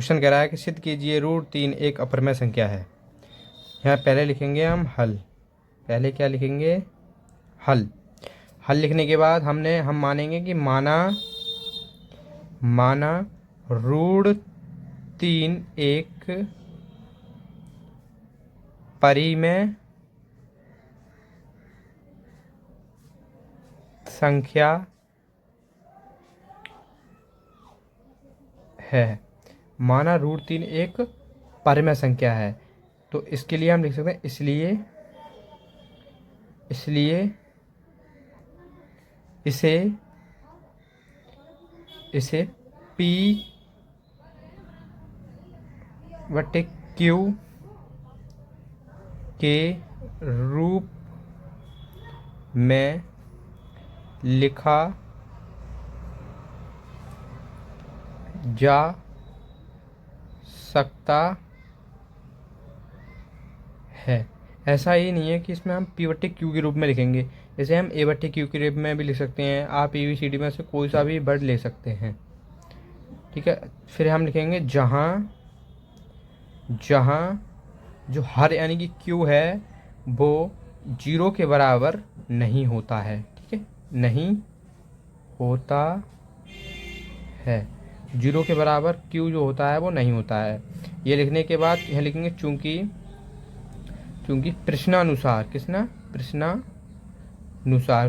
Question कह रहा है कि सिद्ध कीजिए √3 एक अपरमेय संख्या है। यहाँ पहले लिखेंगे हम हल। पहले क्या लिखेंगे? हल। हल लिखने के बाद हम मानेंगे कि माना √3 एक परिमेय संख्या है। माना √3 एक परिमेय संख्या है, तो इसके लिए हम लिख सकते हैं इसलिए इसे P बटे Q के रूप में लिखा जा सकता है। ऐसा ही नहीं है कि इसमें हम P बटे Q के रूप में लिखेंगे, जैसे हम A बटे Q के रूप में भी लिख सकते हैं। आप ABCD में से कोई सा भी वर्ड ले सकते हैं, ठीक है। फिर हम लिखेंगे जहाँ जो हर यानी कि Q है वो 0 के बराबर नहीं होता है, ठीक है, नहीं होता है। 0 के बराबर Q जो होता है वो नहीं होता है। ये लिखने के बाद यहाँ लिखेंगे चूंकि प्रश्नानुसार,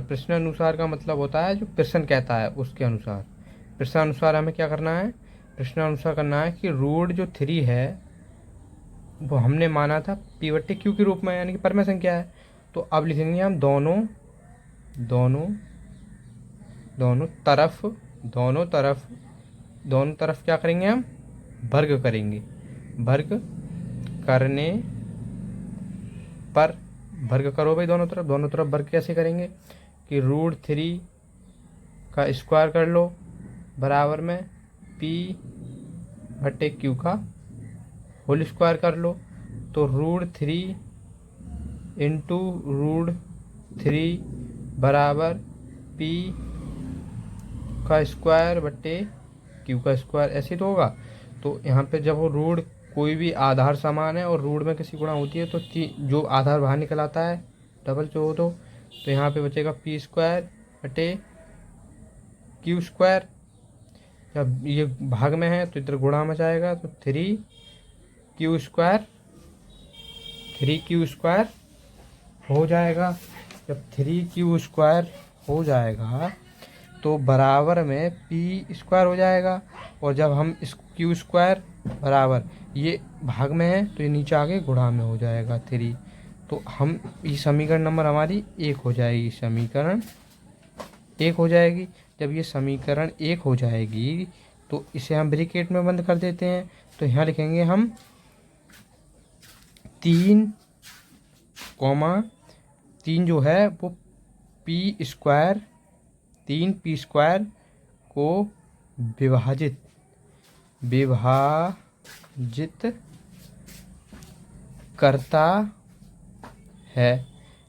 प्रश्नानुसार का मतलब होता है जो प्रश्न कहता है उसके अनुसार। प्रश्नानुसार हमें क्या करना है? प्रश्नानुसार करना है कि √3 है वो हमने माना था P बटे Q के रूप में, यानी कि परिमेय संख्या है। तो अब लिखेंगे हम दोनों तरफ क्या करेंगे? हम वर्ग करेंगे। वर्ग करने पर, वर्ग करो भाई दोनों तरफ वर्ग कैसे करेंगे कि √3 का स्क्वायर कर लो बराबर में P बटे Q का होल स्क्वायर कर लो। तो √3 इंटू √3 बराबर P का स्क्वायर बटे Q का स्क्वायर, ऐसे तो होगा। तो यहाँ पे जब वो रूट कोई भी आधार समान है और रूट में किसी गुणा होती है तो जो आधार बाहर निकल आता है डबल जो हो तो यहाँ पे बचेगा P स्क्वायर बटे Q स्क्वायर। जब ये भाग में है तो इधर गुणा में जाएगा तो 3Q स्क्वायर हो जाएगा। जब 3Q स्क्वायर हो जाएगा तो बराबर में P स्क्वायर हो जाएगा। और जब हम इस Q स्क्वायर बराबर ये भाग में है तो ये नीचे आके गुणा में हो जाएगा 3। तो हम ये समीकरण नंबर हमारी 1 हो जाएगी, समीकरण 1 हो जाएगी। जब ये समीकरण 1 हो जाएगी तो इसे हम ब्रैकेट में बंद कर देते हैं। तो यहाँ लिखेंगे हम 3 जो है वो P स्क्वायर, 3P स्क्वायर को विभाजित करता है।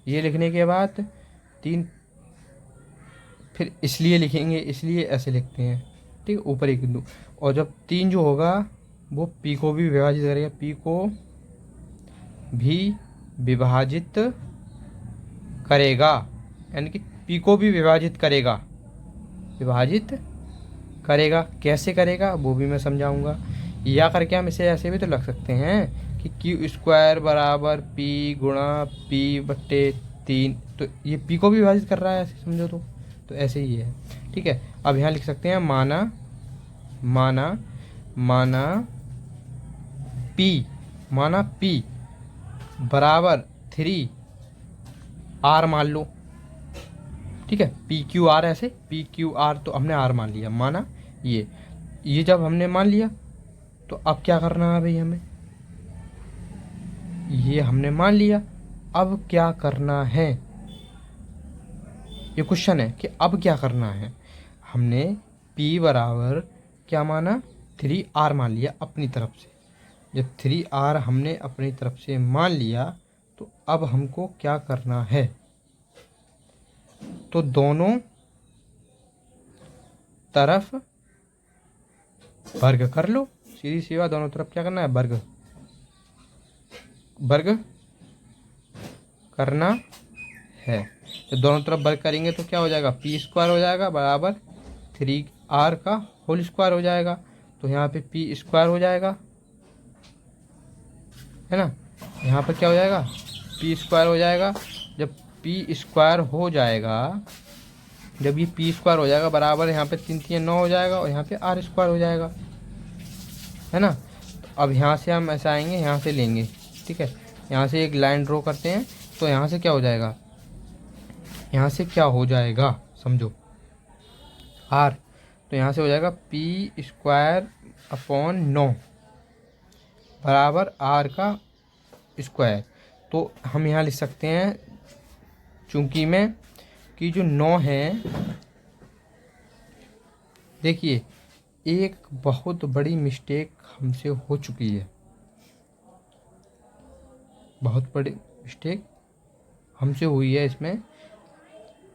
ये लिखने के बाद 3 फिर इसलिए लिखेंगे, इसलिए ऐसे लिखते हैं, ठीक है, ऊपर एक बिंदु। और जब 3 जो होगा वो P को भी विभाजित करेगा, P को भी विभाजित करेगा, यानी कि P को भी विभाजित करेगा। कैसे करेगा वो भी मैं समझाऊंगा। या करके हम इसे ऐसे भी तो लग सकते हैं कि Q स्क्वायर बराबर P गुणा P बटे 3, तो ये P को भी विभाजित कर रहा है, ऐसे समझो तो ऐसे ही है, ठीक है। अब यहाँ लिख सकते हैं माना P बराबर 3R मान लो, ठीक है। PQR, ऐसे PQR तो हमने R मान लिया, माना ये जब हमने मान लिया तो अब क्या करना है भाई हमें? ये हमने मान लिया, अब क्या करना है? ये क्वेश्चन है कि अब क्या करना है। हमने P बराबर क्या माना? 3R मान लिया अपनी तरफ से। जब 3R हमने अपनी तरफ से मान लिया तो अब हमको क्या करना है? तो दोनों तरफ वर्ग कर लो, सीधी सी बात, दोनों तरफ क्या करना है, वर्ग वर्ग करना है। तो दोनों तरफ वर्ग करेंगे तो क्या हो जाएगा, पी स्क्वायर हो जाएगा बराबर 3r का होल स्क्वायर हो जाएगा। तो यहाँ पे पी स्क्वायर हो जाएगा, है ना। यहाँ पर क्या हो जाएगा, पी स्क्वायर हो जाएगा। जब पी स्क्वायर हो जाएगा, जब ये पी स्क्वायर हो जाएगा बराबर यहाँ पे 3 3 9 हो जाएगा और यहाँ पे आर स्क्वायर हो जाएगा, है ना। तो अब यहाँ से हम ऐसा आएंगे, यहाँ से लेंगे, ठीक है। यहाँ से एक लाइन ड्रॉ करते हैं, तो यहाँ से क्या हो जाएगा, यहाँ से क्या हो जाएगा समझो, आर। तो यहाँ से हो जाएगा पी स्क्वायर अपॉन 9 बराबर आर का स्क्वायर। तो हम यहाँ लिख सकते हैं चूंकि में कि जो 9 है, देखिए एक बहुत बड़ी मिस्टेक हमसे हो चुकी है, बहुत बड़ी मिस्टेक हमसे हुई है इसमें।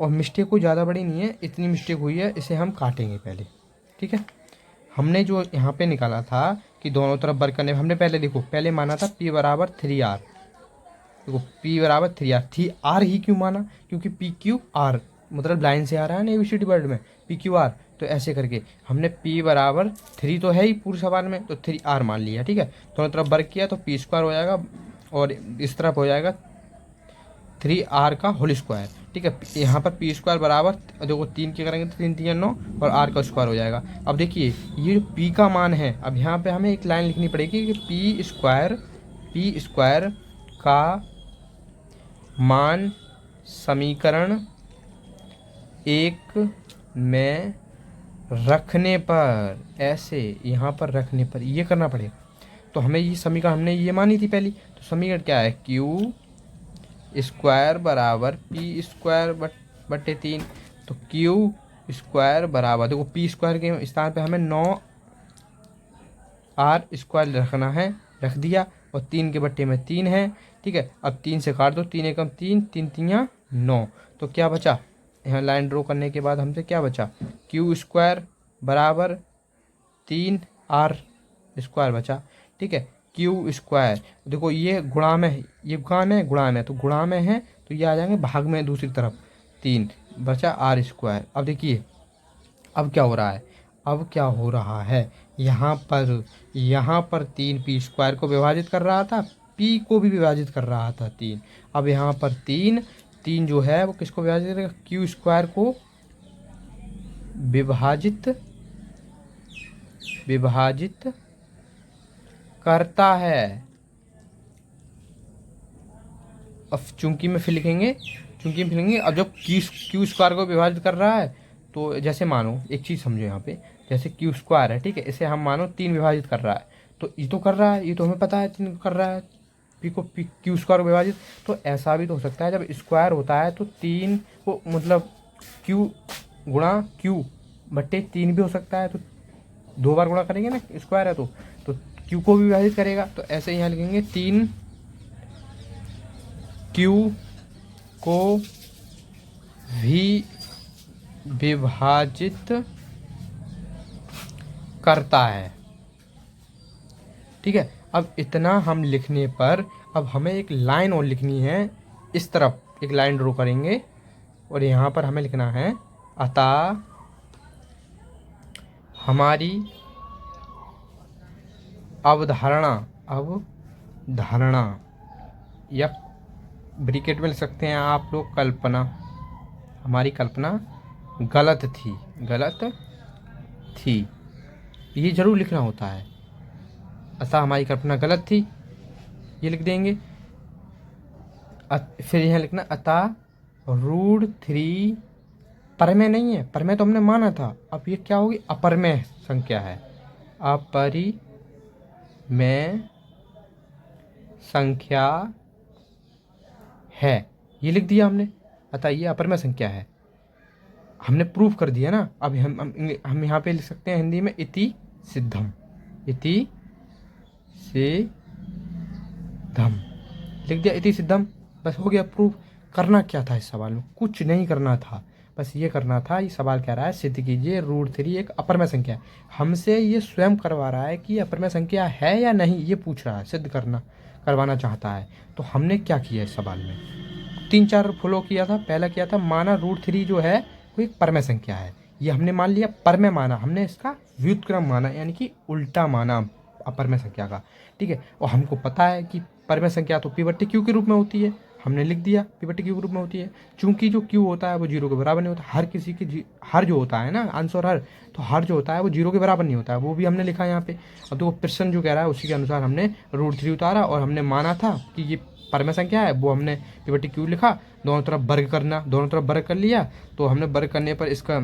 और मिस्टेक कोई ज़्यादा बड़ी नहीं है, इतनी मिस्टेक हुई है, इसे हम काटेंगे पहले, ठीक है। हमने जो यहाँ पे निकाला था कि दोनों तरफ वर्ग करने, हमने पहले देखो पहले माना था p बराबर 3r। देखो p बराबर 3r, 3r ही क्यों माना, क्योंकि पी क्यू आर मतलब लाइन से आ रहा है ना एबीसीडी वर्ड में, पी क्यू आर। तो ऐसे करके हमने p बराबर 3 तो है ही पूरे सवाल में, तो 3r मान लिया, ठीक है। दोनों तरफ वर्ग किया तो पी स्क्वायर हो जाएगा और इस तरफ हो जाएगा 3r का होल स्क्वायर, ठीक है। यहाँ पर पी स्क्वायर बराबर देखो 3 के करेंगे तो 3 3 9 और r का स्क्वायर हो जाएगा। अब देखिए ये जो p का मान है, अब यहाँ पे हमें एक लाइन लिखनी पड़ेगी कि पी स्क्वायर का मान समीकरण 1 में रखने पर, ऐसे यहाँ पर रखने पर ये करना पड़ेगा। तो हमें ये समीकरण हमने ये मानी थी पहली, तो समीकरण क्या है, क्यू स्क्वायर बराबर पी स्क्वायर बटे 3। तो क्यू स्क्वायर बराबर, देखो पी स्क्वायर के स्थान पे हमें 9r स्क्वायर रखना है, रख दिया, और 3 के बट्टे में 3 है, ठीक है। अब 3 से काट दो, 3 एकम 3, 3 3 9। तो क्या बचा, यहाँ लाइन ड्रॉ करने के बाद हमसे क्या बचा, क्यू स्क्वायर बराबर 3r स्क्वायर बचा, ठीक है। क्यू स्क्वायर देखो ये गुणा में है, ये गुणा में तो गुणा में है, तो ये आ जाएंगे भाग में दूसरी तरफ, 3 बचा r स्क्वायर। अब देखिए अब क्या हो रहा है, अब क्या हो रहा है, यहाँ पर 3 पी स्क्वायर को विभाजित कर रहा था, p को भी विभाजित कर रहा था 3। अब यहाँ पर 3 जो है वो किसको विभाजित करेगा, क्यू स्क्वायर को विभाजित करता है। अब चूंकि में फिर लिखेंगे, अब जब क्यू स्क्वायर को विभाजित कर रहा है, तो जैसे मानो एक चीज़ समझो यहाँ पे, जैसे क्यू स्क्वायर है, ठीक है, इसे हम मानो 3 विभाजित कर रहा है, तो ये तो कर रहा है, ये तो हमें पता है 3 कर रहा है, पी को क्यू स्क्वायर को विभाजित। तो ऐसा भी तो हो सकता है जब स्क्वायर होता है तो 3 को मतलब क्यू गुणा क्यू बट्टे 3 भी हो सकता है, तो 2 बार गुणा करेंगे ना, स्क्वायर है तो क्यू को भी विभाजित करेगा। तो ऐसे यहाँ लिखेंगे 3 क्यू को भी विभाजित करता है, ठीक है। अब इतना हम लिखने पर अब हमें एक लाइन और लिखनी है, इस तरफ एक लाइन ड्रॉ करेंगे और यहाँ पर हमें लिखना है, अतः हमारी अवधारणा या ब्रैकेट में लिख सकते हैं आप लोग कल्पना, हमारी कल्पना गलत थी, ये जरूर लिखना होता है। अतः हमारी कल्पना गलत थी, ये लिख देंगे। फिर यहाँ लिखना अतः √3 परमेय नहीं है, परमेय तो हमने माना था, अब ये क्या होगी, अपरमेय संख्या है, अपरिमेय संख्या है, ये लिख दिया हमने। अतः ये अपरमेय संख्या है, हमने प्रूफ कर दिया ना। अब हम यहाँ पे लिख सकते हैं हिंदी में इति सिद्धम लिख दिया, इति सिद्धम, बस हो गया प्रूफ। करना क्या था इस सवाल में, कुछ नहीं करना था, बस ये करना था। ये सवाल कह रहा है सिद्ध कीजिए √3 एक अपरमय संख्या है। हमसे ये स्वयं करवा रहा है कि ये अपरमय संख्या है या नहीं, ये पूछ रहा है, सिद्ध करवाना चाहता है। तो हमने क्या किया इस सवाल में, 3-4 फॉलो किया था। पहला किया था, माना √3 जो है वो एक परमय संख्या है, ये हमने मान लिया। परमय माना, हमने इसका व्युत्क्रम माना, यानी कि उल्टा माना अपरमय संख्या का, ठीक है। और हमको पता है कि परमय संख्या तो P/Q के रूप में होती है, हमने लिख दिया P/Q के रूप में होती है। चूंकि जो Q होता है वो 0 के बराबर नहीं होता, हर किसी की हर जो होता है ना, अंश और हर, तो हर जो होता है वो 0 के बराबर नहीं होता है, वो भी हमने लिखा यहाँ पे। अब तो प्रश्न जो कह रहा है उसी के अनुसार हमने √3 उतारा, और हमने माना था कि ये परमय संख्या है, वो हमने P/Q लिखा। दोनों तरफ वर्ग करना, दोनों तरफ वर्ग कर लिया। तो हमने वर्ग करने पर इसका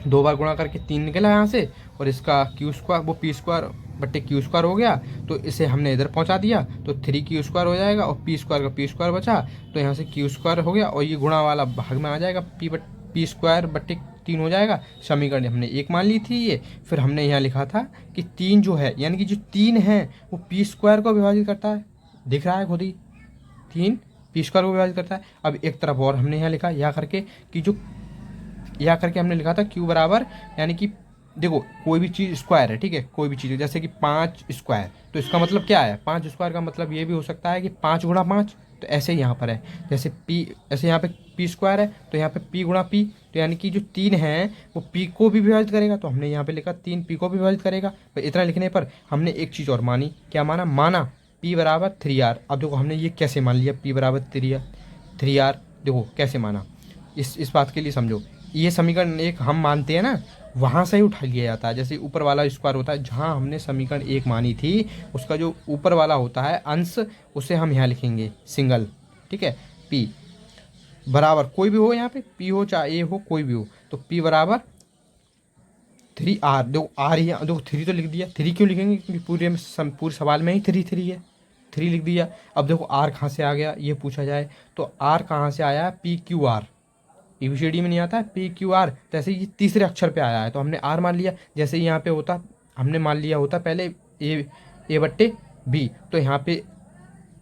2 बार गुणा करके 3 निकला यहाँ से, और इसका Q² वो P²/Q² हो गया। तो इसे हमने इधर पहुँचा दिया, तो 3Q² हो जाएगा, और P² का P² बचा, तो यहाँ से Q² हो गया, और ये गुणा वाला भाग में आ जाएगा, P²/3 हो जाएगा। समीकरण हमने 1 मान ली थी ये। फिर हमने यहाँ लिखा था कि 3 जो है, यानी कि जो 3 है वो P² को विभाजित करता है, दिख रहा है खुद ही, 3 P² को विभाजित करता है। अब एक तरफ और हमने यहाँ लिखा या करके कि जो या करके हमने लिखा था Q बराबर, यानी कि देखो कोई भी चीज़ स्क्वायर है, ठीक है, कोई भी चीज़, जैसे कि 5², तो इसका मतलब क्या है, 5² का मतलब ये भी हो सकता है कि 5 × 5। तो ऐसे ही यहाँ पर है, जैसे P, ऐसे यहाँ पे P² है, तो यहाँ पे P × P, तो यानी कि जो 3 है वो P को भी विभाजित करेगा। तो हमने यहाँ पे लिखा 3 P को भी विभाजित करेगा। तो इतना लिखने पर हमने एक चीज़ और मानी, क्या माना P बराबर 3R। अब देखो हमने ये कैसे मान लिया P बराबर 3R, देखो कैसे माना, इस बात के लिए समझो। ये समीकरण 1 हम मानते हैं ना, वहाँ से ही उठा लिया जाता है। जैसे ऊपर वाला स्क्वायर होता है, जहाँ हमने समीकरण 1 मानी थी, उसका जो ऊपर वाला होता है अंश, उसे हम यहाँ लिखेंगे सिंगल, ठीक है। P बराबर कोई भी हो, यहाँ पे P हो चाहे A हो, कोई भी हो, तो P बराबर 3R। देखो R यहाँ, देखो 3 तो लिख दिया। 3 क्यों लिखेंगे, क्योंकि पूरे सवाल में ही 3 है, 3 लिख दिया। अब देखो R कहाँ से आ गया, ये पूछा जाए तो R कहाँ से आया, PQR। ABCD में नहीं आता है PQR, जैसे ये तीसरे अक्षर पे आया है, तो हमने R मान लिया। जैसे यहाँ पे होता, हमने मान लिया होता पहले A/B, तो यहाँ पे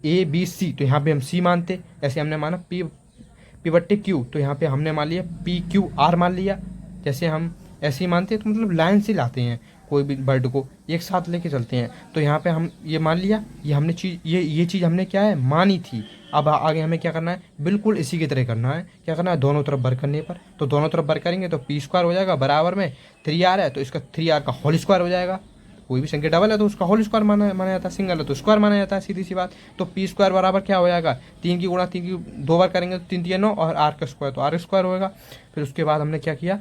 ABC, तो यहाँ पे हम C मानते। ऐसे हमने माना P/Q, तो यहाँ पे हमने मान लिया PQR मान लिया। जैसे हम ऐसे ही मानते हैं, तो मतलब लाइन से लाते हैं, कोई भी वर्ड को एक साथ लेके चलते हैं। तो यहाँ पे हम ये मान लिया, ये हमने ये चीज़ हमने क्या है, मानी थी। अब आगे हमें क्या करना है, बिल्कुल इसी की तरह करना है। क्या करना है, दोनों तरफ वर्ग करने पर, तो दोनों तरफ वर्ग करेंगे तो P² हो जाएगा, बराबर में 3R है, तो इसका 3R का होल स्क्वायर हो जाएगा। कोई भी संख्या डबल है तो उसका होल स्क्वायर माना जाता है, सिंगल है तो स्क्वायर माना जाता है, सीधी सी बात। तो P² बराबर क्या हो जाएगा, 3 की गुणा 3 की 2 बार करेंगे तो 3 3 9, और R का स्क्वायर तो R² होगा। फिर उसके बाद हमने क्या किया,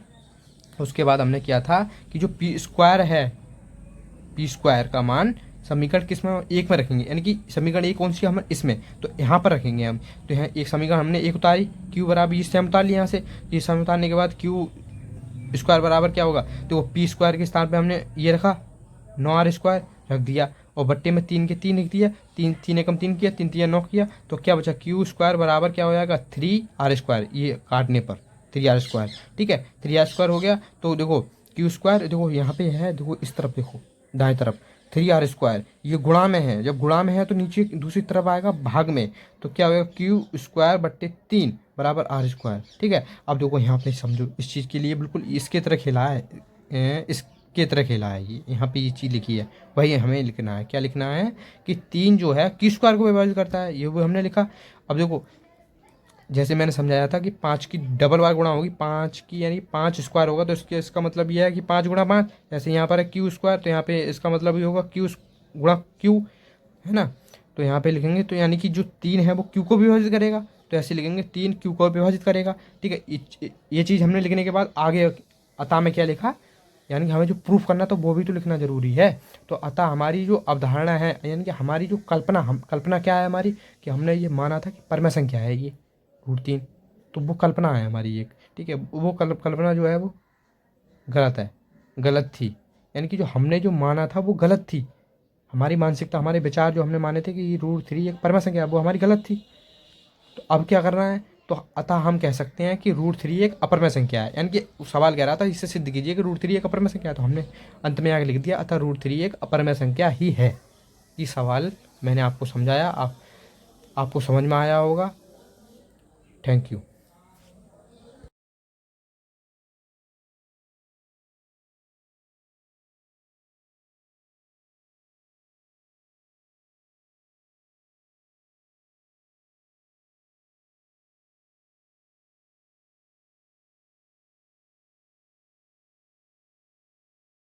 उसके बाद हमने किया था कि जो P² है, P² का मान समीकरण किस में, 1 में रखेंगे, यानी कि समीकरण 1 कौन सी हम इसमें, तो यहाँ पर रखेंगे हम। तो यहाँ एक समीकरण हमने 1 उतारी, Q बराबर इससे हम उतार लिया यहाँ से। ये सम उतारने के बाद Q² बराबर क्या होगा, तो वो P² के स्थान पे हमने ये रखा 9R² रख दिया, और बट्टे में 3 के 3 लिख दिया, 3 एकम 3 किया, 3 3 9 किया, तो क्या बचा, Q² बराबर क्या हो जाएगा 3R², ये काटने पर 3R², ठीक है, 3R² हो गया। तो देखो Q², देखो यहाँ पे है, देखो इस तरफ देखो, दाएं तरफ 3R², ये गुणा में है, जब गुणा में है तो नीचे दूसरी तरफ आएगा भाग में, तो क्या होगा Q²/3 बराबर R², ठीक है। अब देखो यहाँ पे समझो, इस चीज़ के लिए बिल्कुल इसके तरह खेला है, इसके तरह खेला है, ये यहाँ पे ये चीज़ लिखी है, वही हमें लिखना है। क्या लिखना है कि 3 जो है Q² को विभाजित करता है, ये वो हमने लिखा। अब देखो जैसे मैंने समझाया था कि 5 की डबल बार गुणा होगी, 5 की यानी 5² होगा, तो इसका मतलब ये है कि 5 × 5। जैसे यहाँ पर है Q², तो यहाँ पे इसका मतलब ये होगा Q × Q, है ना। तो यहाँ पे लिखेंगे, तो यानी कि जो 3 है वो Q को विभाजित करेगा, तो ऐसे लिखेंगे 3 Q को विभाजित करेगा, ठीक है। ये चीज़ हमने लिखने के बाद आगे अतः में क्या लिखा, यानी कि हमें जो प्रूफ करना तो वो भी तो लिखना जरूरी है। तो अतः हमारी जो अवधारणा है, यानी कि हमारी जो कल्पना क्या है हमारी, कि हमने ये माना था कि परमय संख्या है ये √3, तो वो कल्पना है हमारी एक, ठीक है। वो कल्पना जो है वो गलत थी, यानी कि जो हमने जो माना था वो गलत थी। हमारी मानसिकता, हमारे विचार जो हमने माने थे कि ये √3 एक परमय संख्या है, वो हमारी गलत थी। तो अब क्या करना है, तो अतः हम कह सकते हैं कि √3 एक अपरमय संख्या है, यानी कि सवाल कह रहा था इससे सिद्ध कीजिए कि √3 एक अपरमय संख्या है, तो हमने अंत में आगे लिख दिया अतः √3 एक अपरमय संख्या ही है। ये सवाल मैंने आपको समझाया, आपको समझ में आया होगा। Thank you.